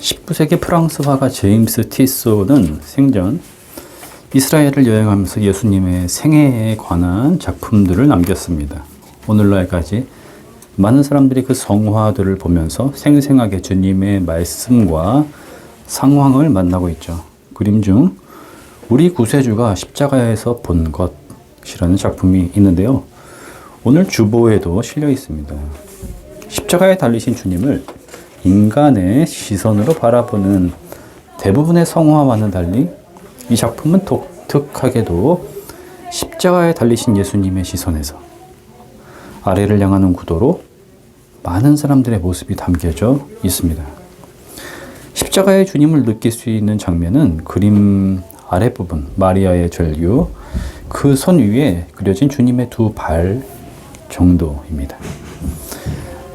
19세기 프랑스 화가 제임스 티소는 생전 이스라엘을 여행하면서 예수님의 생애에 관한 작품들을 남겼습니다. 오늘날까지 많은 사람들이 그 성화들을 보면서 생생하게 주님의 말씀과 상황을 만나고 있죠. 그림 중 우리 구세주가 십자가에서 본 것이라는 작품이 있는데요. 오늘 주보에도 실려 있습니다. 십자가에 달리신 주님을 인간의 시선으로 바라보는 대부분의 성화와는 달리 이 작품은 독특하게도 십자가에 달리신 예수님의 시선에서 아래를 향하는 구도로 많은 사람들의 모습이 담겨져 있습니다. 십자가의 주님을 느낄 수 있는 장면은 그림 아랫부분 마리아의 절규, 그 손 위에 그려진 주님의 두 발 정도입니다.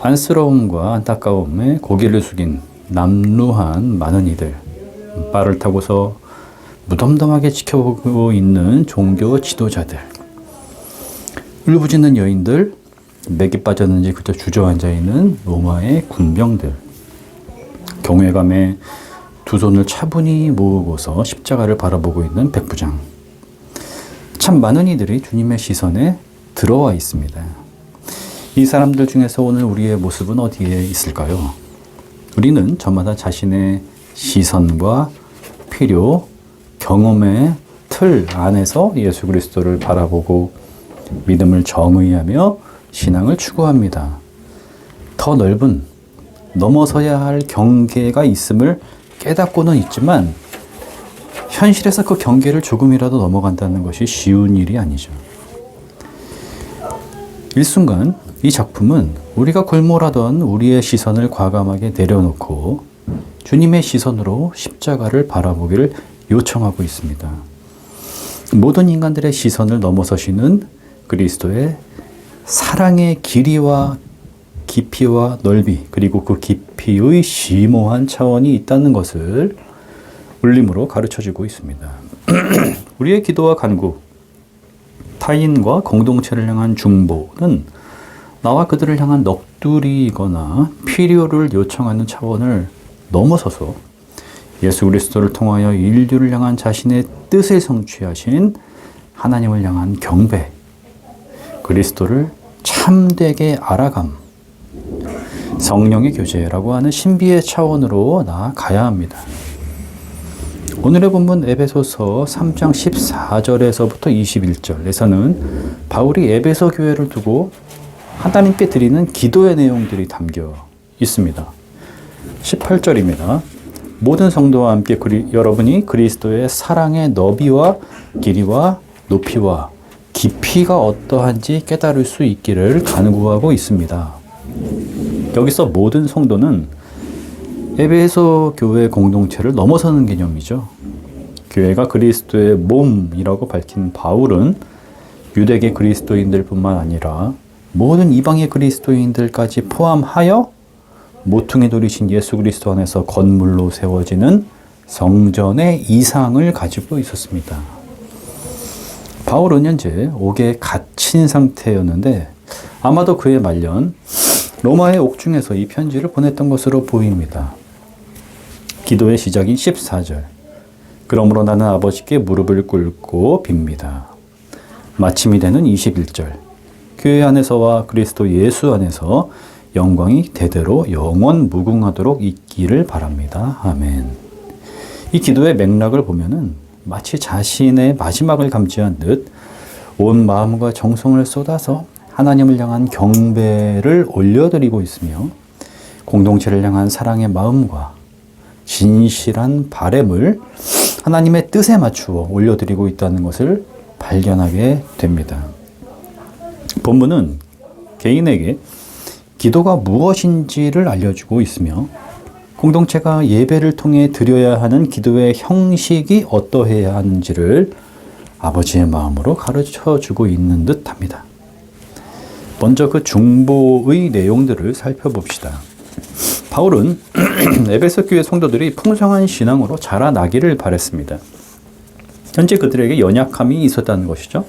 안쓰러움과 안타까움에 고개를 숙인 남루한 많은 이들, 말을 타고서 무덤덤하게 지켜보고 있는 종교 지도자들, 울부짖는 여인들, 맥이 빠졌는지 그저 주저앉아 있는 로마의 군병들, 경외감에 두 손을 차분히 모으고서 십자가를 바라보고 있는 백부장. 참 많은 이들이 주님의 시선에 들어와 있습니다. 이 사람들 중에서 오늘 우리의 모습은 어디에 있을까요? 우리는 저마다 자신의 시선과 필요, 경험의 틀 안에서 예수 그리스도를 바라보고 믿음을 정의하며 신앙을 추구합니다. 더 넓은 넘어서야 할 경계가 있음을 깨닫고는 있지만 현실에서 그 경계를 조금이라도 넘어간다는 것이 쉬운 일이 아니죠. 일순간 이 작품은 우리가 골몰하던 우리의 시선을 과감하게 내려놓고 주님의 시선으로 십자가를 바라보기를 요청하고 있습니다. 모든 인간들의 시선을 넘어서시는 그리스도의 사랑의 길이와 깊이와 넓이, 그리고 그 깊이의 심오한 차원이 있다는 것을 울림으로 가르쳐주고 있습니다. 우리의 기도와 간구, 타인과 공동체를 향한 중보는 나와 그들을 향한 넋두리거나 필요를 요청하는 차원을 넘어서서 예수 그리스도를 통하여 인류를 향한 자신의 뜻을 성취하신 하나님을 향한 경배, 그리스도를 참되게 알아감, 성령의 교제라고 하는 신비의 차원으로 나아가야 합니다. 오늘의 본문 에베소서 3장 14절에서부터 21절에서는 바울이 에베소 교회를 두고 하나님께 드리는 기도의 내용들이 담겨 있습니다. 18절입니다. 모든 성도와 함께 여러분이 그리스도의 사랑의 너비와 길이와 높이와 깊이가 어떠한지 깨달을 수 있기를 간구하고 있습니다. 여기서 모든 성도는 에베소 교회 공동체를 넘어서는 개념이죠. 교회가 그리스도의 몸이라고 밝힌 바울은 유대계 그리스도인들 뿐만 아니라 모든 이방의 그리스도인들까지 포함하여 모퉁이 돌이신 예수 그리스도 안에서 건물로 세워지는 성전의 이상을 가지고 있었습니다. 바울은 현재 옥에 갇힌 상태였는데 아마도 그의 말년 로마의 옥중에서 이 편지를 보냈던 것으로 보입니다. 기도의 시작인 14절. 그러므로 나는 아버지께 무릎을 꿇고 빕니다. 마침이 되는 21절. 교회 안에서와 그리스도 예수 안에서 영광이 대대로 영원 무궁하도록 있기를 바랍니다. 아멘. 이 기도의 맥락을 보면은 마치 자신의 마지막을 감지한 듯 온 마음과 정성을 쏟아서 하나님을 향한 경배를 올려드리고 있으며 공동체를 향한 사랑의 마음과 진실한 바램을 하나님의 뜻에 맞추어 올려드리고 있다는 것을 발견하게 됩니다. 본문은 개인에게 기도가 무엇인지를 알려주고 있으며 공동체가 예배를 통해 드려야 하는 기도의 형식이 어떠해야 하는지를 아버지의 마음으로 가르쳐주고 있는 듯합니다. 먼저 그 중보의 내용들을 살펴봅시다. 바울은 에베소 교회 성도들이 풍성한 신앙으로 자라나기를 바랬습니다. 현재 그들에게 연약함이 있었다는 것이죠.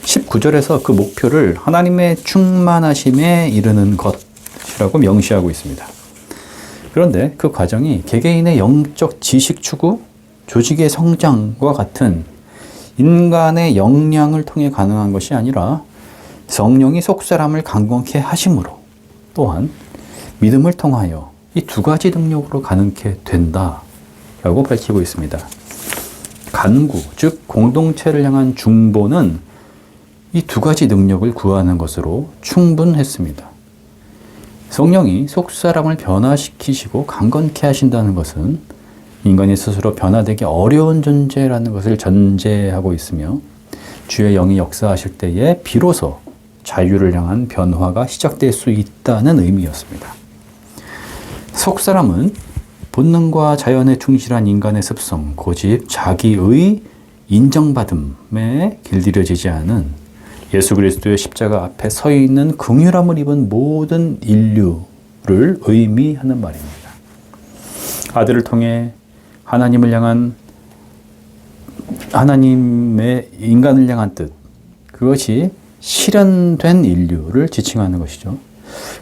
19절에서 그 목표를 하나님의 충만하심에 이르는 것이라고 명시하고 있습니다. 그런데 그 과정이 개개인의 영적 지식 추구, 조직의 성장과 같은 인간의 역량을 통해 가능한 것이 아니라 성령이 속사람을 강건케 하심으로 또한 믿음을 통하여 이 두 가지 능력으로 가능케 된다라고 밝히고 있습니다. 간구, 즉 공동체를 향한 중보는 이 두 가지 능력을 구하는 것으로 충분했습니다. 성령이 속사람을 변화시키시고 강건케 하신다는 것은 인간이 스스로 변화되기 어려운 존재라는 것을 전제하고 있으며 주의 영이 역사하실 때에 비로소 자유를 향한 변화가 시작될 수 있다는 의미였습니다. 속사람은 본능과 자연에 충실한 인간의 습성, 고집, 자기의 인정받음에 길들여지지 않은 예수 그리스도의 십자가 앞에 서 있는 긍휼함을 입은 모든 인류를 의미하는 말입니다. 아들을 통해 하나님의 인간을 향한 뜻, 그것이 실현된 인류를 지칭하는 것이죠.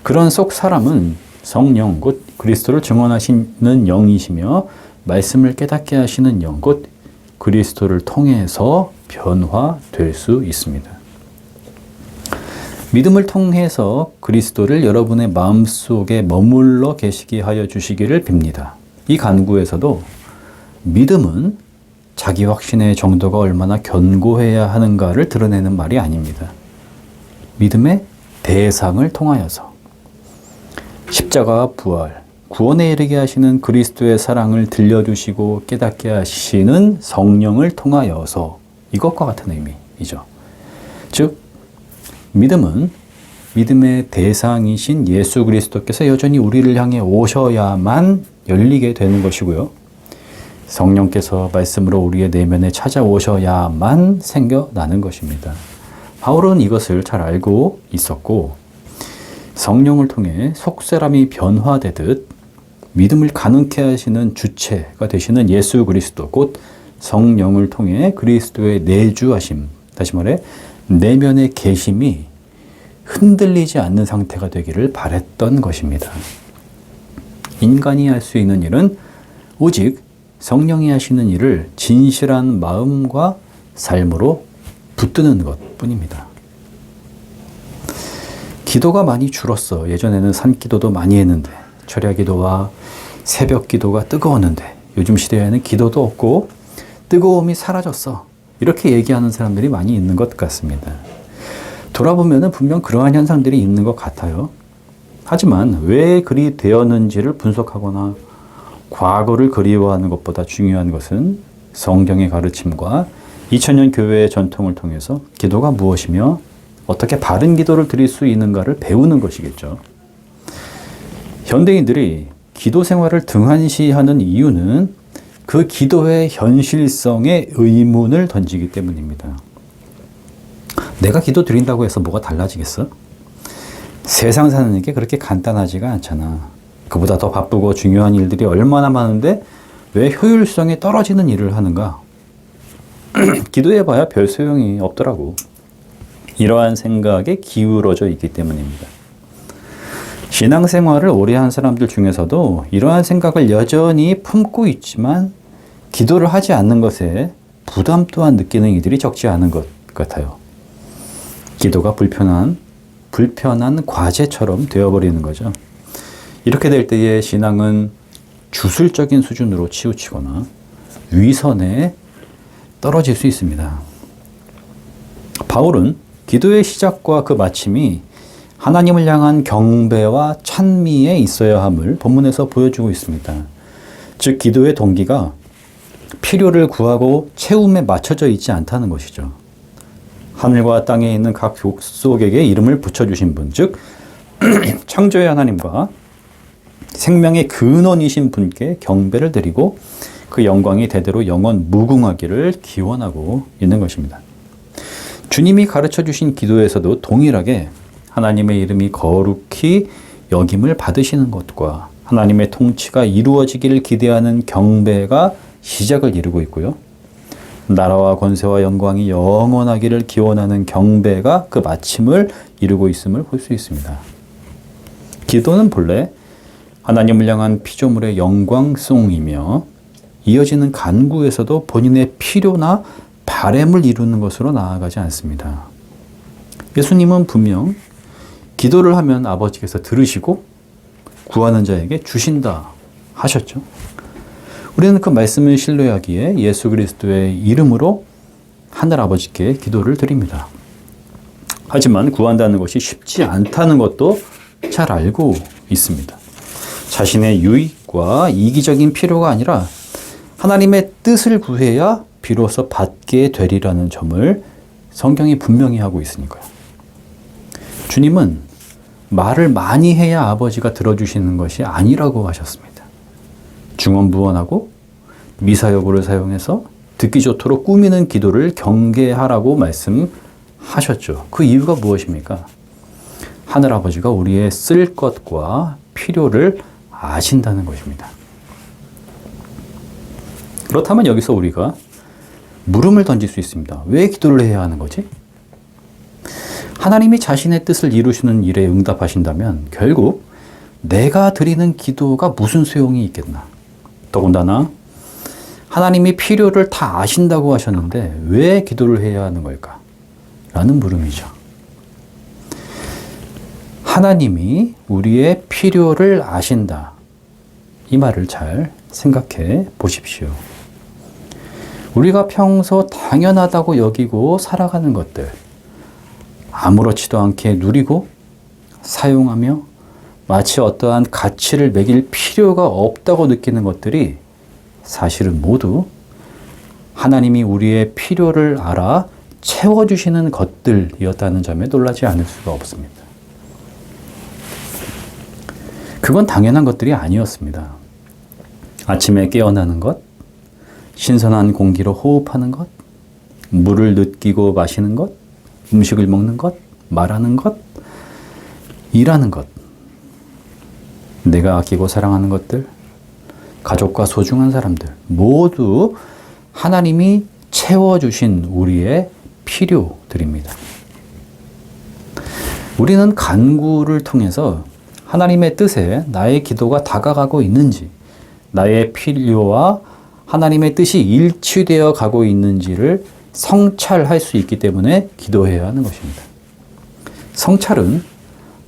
그런 속 사람은 성령, 곧 그리스도를 증언하시는 영이시며 말씀을 깨닫게 하시는 영, 곧 그리스도를 통해서 변화될 수 있습니다. 믿음을 통해서 그리스도를 여러분의 마음속에 머물러 계시게 하여 주시기를 빕니다. 이 간구에서도 믿음은 자기 확신의 정도가 얼마나 견고해야 하는가를 드러내는 말이 아닙니다. 믿음의 대상을 통하여서 십자가와 부활, 구원에 이르게 하시는 그리스도의 사랑을 들려주시고 깨닫게 하시는 성령을 통하여서 이것과 같은 의미이죠. 즉 믿음은 믿음의 대상이신 예수 그리스도께서 여전히 우리를 향해 오셔야만 열리게 되는 것이고요. 성령께서 말씀으로 우리의 내면에 찾아오셔야만 생겨나는 것입니다. 바울은 이것을 잘 알고 있었고 성령을 통해 속사람이 변화되듯 믿음을 가능케 하시는 주체가 되시는 예수 그리스도, 곧 성령을 통해 그리스도의 내주하심, 다시 말해 내면의 계심이 흔들리지 않는 상태가 되기를 바랬던 것입니다. 인간이 할 수 있는 일은 오직 성령이 하시는 일을 진실한 마음과 삶으로 붙드는 것뿐입니다. 기도가 많이 줄었어. 예전에는 산기도도 많이 했는데, 철야기도와 새벽기도가 뜨거웠는데 요즘 시대에는 기도도 없고 뜨거움이 사라졌어. 이렇게 얘기하는 사람들이 많이 있는 것 같습니다. 돌아보면 분명 그러한 현상들이 있는 것 같아요. 하지만 왜 그리 되었는지를 분석하거나 과거를 그리워하는 것보다 중요한 것은 성경의 가르침과 2000년 교회의 전통을 통해서 기도가 무엇이며 어떻게 바른 기도를 드릴 수 있는가를 배우는 것이겠죠. 현대인들이 기도 생활을 등한시하는 이유는 그 기도의 현실성에 의문을 던지기 때문입니다. 내가 기도 드린다고 해서 뭐가 달라지겠어? 세상 사는 게 그렇게 간단하지가 않잖아. 그보다 더 바쁘고 중요한 일들이 얼마나 많은데 왜 효율성이 떨어지는 일을 하는가? 기도해봐야 별 소용이 없더라고. 이러한 생각에 기울어져 있기 때문입니다. 신앙생활을 오래 한 사람들 중에서도 이러한 생각을 여전히 품고 있지만 기도를 하지 않는 것에 부담 또한 느끼는 이들이 적지 않은 것 같아요. 기도가 불편한 과제처럼 되어버리는 거죠. 이렇게 될 때에 신앙은 주술적인 수준으로 치우치거나 위선에 떨어질 수 있습니다. 바울은 기도의 시작과 그 마침이 하나님을 향한 경배와 찬미에 있어야 함을 본문에서 보여주고 있습니다. 즉 기도의 동기가 필요를 구하고 채움에 맞춰져 있지 않다는 것이죠. 하늘과 땅에 있는 각 족속에게 이름을 붙여주신 분, 즉 창조의 하나님과 생명의 근원이신 분께 경배를 드리고 그 영광이 대대로 영원 무궁하기를 기원하고 있는 것입니다. 주님이 가르쳐 주신 기도에서도 동일하게 하나님의 이름이 거룩히 여김을 받으시는 것과 하나님의 통치가 이루어지기를 기대하는 경배가 시작을 이루고 있고요. 나라와 권세와 영광이 영원하기를 기원하는 경배가 그 마침을 이루고 있음을 볼 수 있습니다. 기도는 본래 하나님을 향한 피조물의 영광송이며 이어지는 간구에서도 본인의 필요나 바램을 이루는 것으로 나아가지 않습니다. 예수님은 분명 기도를 하면 아버지께서 들으시고 구하는 자에게 주신다 하셨죠. 우리는 그 말씀을 신뢰하기에 예수 그리스도의 이름으로 하늘 아버지께 기도를 드립니다. 하지만 구한다는 것이 쉽지 않다는 것도 잘 알고 있습니다. 자신의 유익과 이기적인 필요가 아니라 하나님의 뜻을 구해야 비로소 받게 되리라는 점을 성경이 분명히 하고 있으니까요. 주님은 말을 많이 해야 아버지가 들어주시는 것이 아니라고 하셨습니다. 중언부언하고 미사여구를 사용해서 듣기 좋도록 꾸미는 기도를 경계하라고 말씀하셨죠. 그 이유가 무엇입니까? 하늘아버지가 우리의 쓸 것과 필요를 아신다는 것입니다. 그렇다면 여기서 우리가 물음을 던질 수 있습니다. 왜 기도를 해야 하는 거지? 하나님이 자신의 뜻을 이루시는 일에 응답하신다면 결국 내가 드리는 기도가 무슨 소용이 있겠나? 더군다나 하나님이 필요를 다 아신다고 하셨는데 왜 기도를 해야 하는 걸까? 라는 물음이죠. 하나님이 우리의 필요를 아신다. 이 말을 잘 생각해 보십시오. 우리가 평소 당연하다고 여기고 살아가는 것들, 아무렇지도 않게 누리고 사용하며 마치 어떠한 가치를 매길 필요가 없다고 느끼는 것들이 사실은 모두 하나님이 우리의 필요를 알아 채워주시는 것들이었다는 점에 놀라지 않을 수가 없습니다. 그건 당연한 것들이 아니었습니다. 아침에 깨어나는 것, 신선한 공기로 호흡하는 것, 물을 느끼고 마시는 것, 음식을 먹는 것, 말하는 것, 일하는 것, 내가 아끼고 사랑하는 것들, 가족과 소중한 사람들 모두 하나님이 채워주신 우리의 필요들입니다. 우리는 간구를 통해서 하나님의 뜻에 나의 기도가 다가가고 있는지, 나의 필요와 하나님의 뜻이 일치되어 가고 있는지를 성찰할 수 있기 때문에 기도해야 하는 것입니다. 성찰은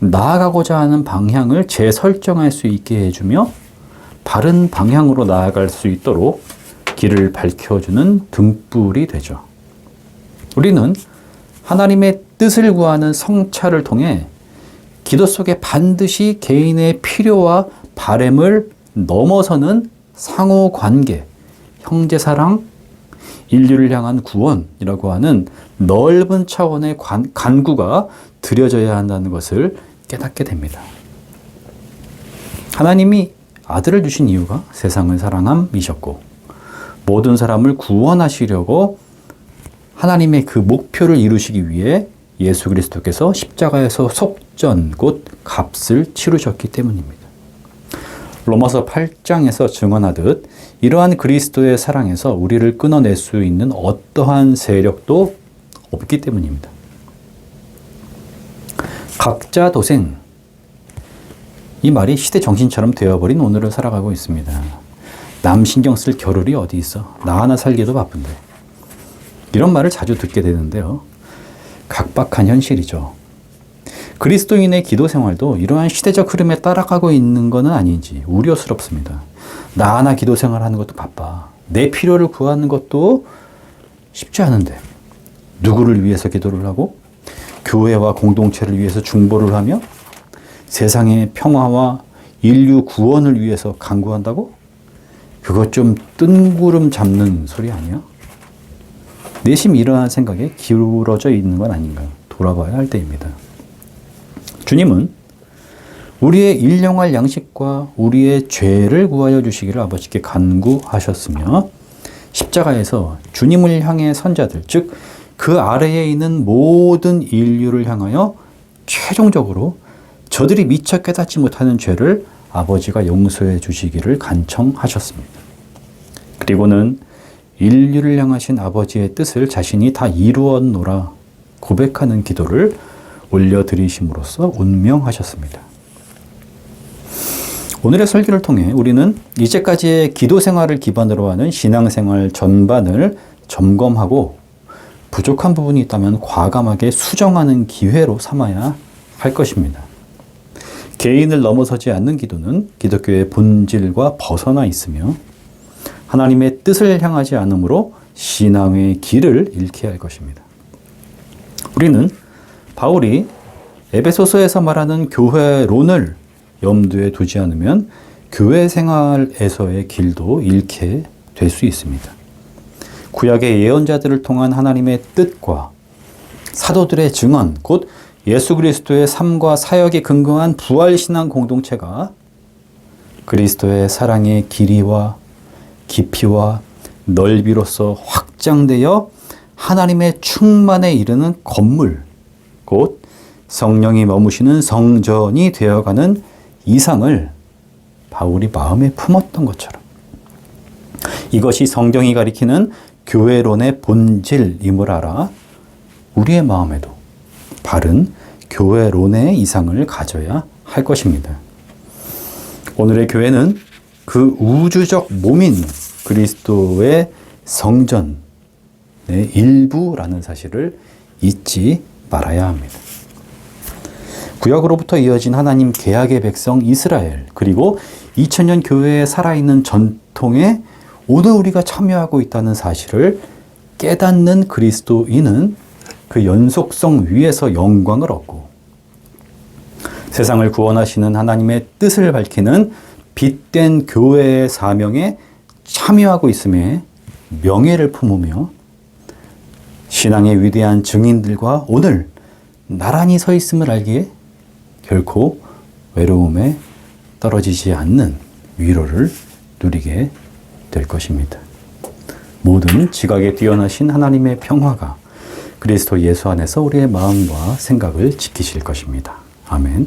나아가고자 하는 방향을 재설정할 수 있게 해주며 바른 방향으로 나아갈 수 있도록 길을 밝혀주는 등불이 되죠. 우리는 하나님의 뜻을 구하는 성찰을 통해 기도 속에 반드시 개인의 필요와 바램을 넘어서는 상호관계, 형제사랑, 인류를 향한 구원이라고 하는 넓은 차원의 간구가 드려져야 한다는 것을 깨닫게 됩니다. 하나님이 아들을 주신 이유가 세상을 사랑함이셨고 모든 사람을 구원하시려고 하나님의 그 목표를 이루시기 위해 예수 그리스도께서 십자가에서 속전 곧 값을 치르셨기 때문입니다. 로마서 8장에서 증언하듯 이러한 그리스도의 사랑에서 우리를 끊어낼 수 있는 어떠한 세력도 없기 때문입니다. 각자 도생, 이 말이 시대 정신처럼 되어버린 오늘을 살아가고 있습니다. 남 신경 쓸 겨를이 어디 있어? 나 하나 살기도 바쁜데. 이런 말을 자주 듣게 되는데요. 각박한 현실이죠. 그리스도인의 기도 생활도 이러한 시대적 흐름에 따라가고 있는 것은 아닌지 우려스럽습니다. 나 하나 기도 생활하는 것도 바빠. 내 필요를 구하는 것도 쉽지 않은데 누구를 위해서 기도를 하고 교회와 공동체를 위해서 중보를 하며 세상의 평화와 인류 구원을 위해서 간구한다고? 그것 좀 뜬구름 잡는 소리 아니야? 내심 이러한 생각에 기울어져 있는 건 아닌가요? 돌아봐야 할 때입니다. 주님은 우리의 일용할 양식과 우리의 죄를 구하여 주시기를 아버지께 간구하셨으며 십자가에서 주님을 향해 선자들, 즉 그 아래에 있는 모든 인류를 향하여 최종적으로 저들이 미처 깨닫지 못하는 죄를 아버지가 용서해 주시기를 간청하셨습니다. 그리고는 인류를 향하신 아버지의 뜻을 자신이 다 이루었노라 고백하는 기도를 올려드리심으로써 운명하셨습니다. 오늘의 설교를 통해 우리는 이제까지의 기도 생활을 기반으로 하는 신앙생활 전반을 점검하고 부족한 부분이 있다면 과감하게 수정하는 기회로 삼아야 할 것입니다. 개인을 넘어서지 않는 기도는 기독교의 본질과 벗어나 있으며 하나님의 뜻을 향하지 않으므로 신앙의 길을 잃게 할 것입니다. 우리는 바울이 에베소서에서 말하는 교회론을 염두에 두지 않으면 교회 생활에서의 길도 잃게 될 수 있습니다. 구약의 예언자들을 통한 하나님의 뜻과 사도들의 증언, 곧 예수 그리스도의 삶과 사역에 근거한 부활신앙 공동체가 그리스도의 사랑의 길이와 깊이와 넓이로서 확장되어 하나님의 충만에 이르는 건물, 곧 성령이 머무시는 성전이 되어가는 이상을 바울이 마음에 품었던 것처럼 이것이 성경이 가리키는 교회론의 본질임을 알아 우리의 마음에도 바른 교회론의 이상을 가져야 할 것입니다. 오늘의 교회는 그 우주적 몸인 그리스도의 성전의 일부라는 사실을 잊지 말아야 합니다. 구약으로부터 이어진 하나님 계약의 백성 이스라엘, 그리고 2000년 교회의 살아있는 전통에 오늘 우리가 참여하고 있다는 사실을 깨닫는 그리스도인은 그 연속성 위에서 영광을 얻고 세상을 구원하시는 하나님의 뜻을 밝히는 빛된 교회의 사명에 참여하고 있음에 명예를 품으며 신앙의 위대한 증인들과 오늘 나란히 서 있음을 알기에 결코 외로움에 떨어지지 않는 위로를 누리게 될 것입니다. 모든 지각에 뛰어나신 하나님의 평화가 그리스도 예수 안에서 우리의 마음과 생각을 지키실 것입니다. 아멘.